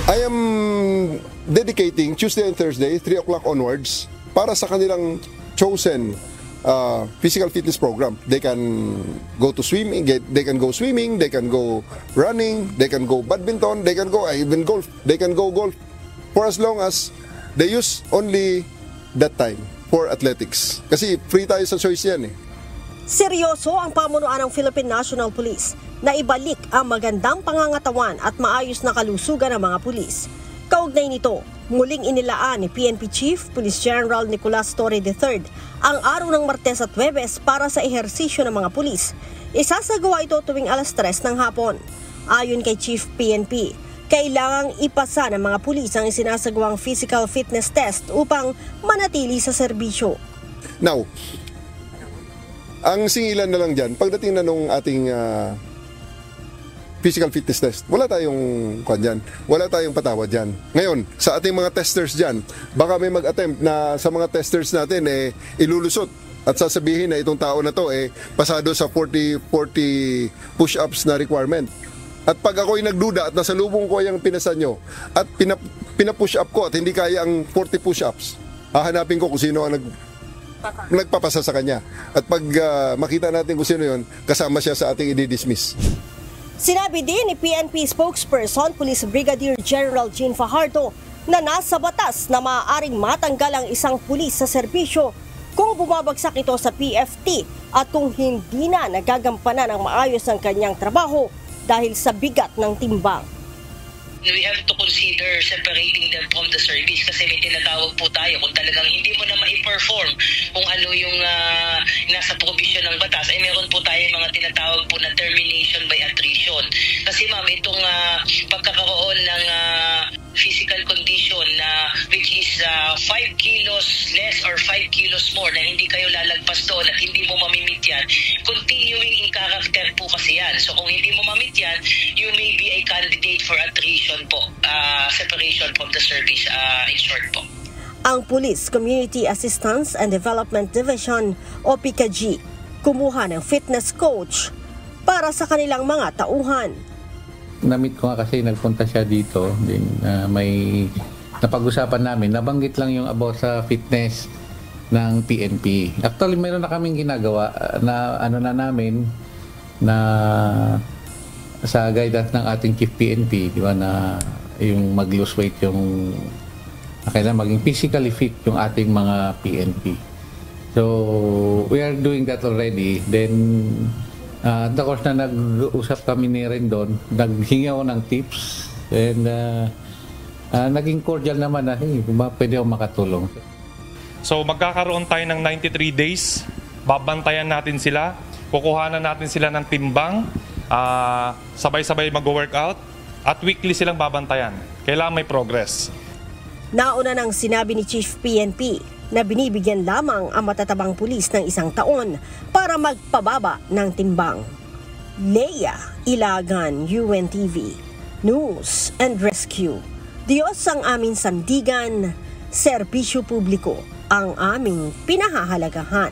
I am dedicating Tuesday and Thursday, 3 o'clock onwards, para sa kanilang chosen physical fitness program. They can go to swimming, they can go swimming, they can go running, they can go badminton, they can go even golf, they can go golf for as long as they use only that time for athletics. Kasi free tayo sa choice yan eh. Seryoso ang pamunuan ng Philippine National Police na ibalik ang magandang pangangatawan at maayos na kalusugan ng mga pulis. Kaugnay nito, muling inilaan ni PNP Chief Police General Nicolas Torre III ang araw ng Martes at Huwebes para sa ehersisyo ng mga pulis. Isasagawa ito tuwing alas 3 ng hapon. Ayon kay Chief PNP, kailangang ipasa ng mga pulis ang isinasagawang physical fitness test upang manatili sa serbisyo. Now, ang singilan na lang dyan, pagdating na nung ating physical fitness test, wala tayong patawad dyan. Ngayon, sa ating mga testers dyan, baka may mag-attempt na sa mga testers natin ilulusot at sasabihin na itong tao na to pasado sa 40 push-ups na requirement. At pag ako'y nagduda at nasalubong ko yung pinasa nyo at pina-push up ko at hindi kaya ang 40 push-ups, hahanapin ko kung sino ang nagpapasa sa kanya. At pag makita natin kung sino yun, kasama siya sa ating i-dismiss. Sinabi din ni PNP spokesperson Police Brigadier General Jean Fajardo na nasa batas na maaaring matanggal ang isang pulis sa serbisyo kung bumabagsak ito sa PFT at kung hindi na nagagampanan ng maayos ang kanyang trabaho dahil sa bigat ng timbang. We have to consider separating them from the service kasi may tinatawag po tayo kung talagang hindi mo na ma-perform kung ano yung nasa provision ng batas ay meron po tayo mga tinatawag po na termination by attrition. Kasi ma'am, itong pagkakaroon ng physical condition na which is 5 kilos less or 5 kilos more na hindi kayo lalagpas doon at hindi mo mamimit yan, continuing in character po kasi yan. So kung hindi mo mamit yan, you may be a candidate for attrition po, separation from the service in short po. Ang Police Community Assistance and Development Division o PCAG kumuha ng fitness coach para sa kanilang mga tauhan. Na-meet ko nga kasi nagpunta siya dito, din may napag-usapan namin, nabanggit lang yung about sa fitness ng PNP. Actually, meron na kaming ginagawa na na namin na sa guidance ng ating Chief PNP, di ba, na yung mag-lose weight yung kailangan maging physically fit yung ating mga PNP. So, we are doing that already. Then, of course na nag-usap kami ni Rendon, naghingi ako ng tips, and naging cordial naman na, hey, pwede ako makatulong. So magkakaroon tayo ng 93 days, babantayan natin sila, kukuhanan natin sila ng timbang, sabay-sabay mag-workout, at weekly silang babantayan. Kailangan may progress. Nauna nang sinabi ni Chief PNP na binibigyan lamang ang matatabang pulis ng 1 taon para magpababa ng timbang. Leia Ilagan, UNTV, News and Rescue. Diyos ang aming sandigan, serbisyo publiko ang aming pinahahalagahan.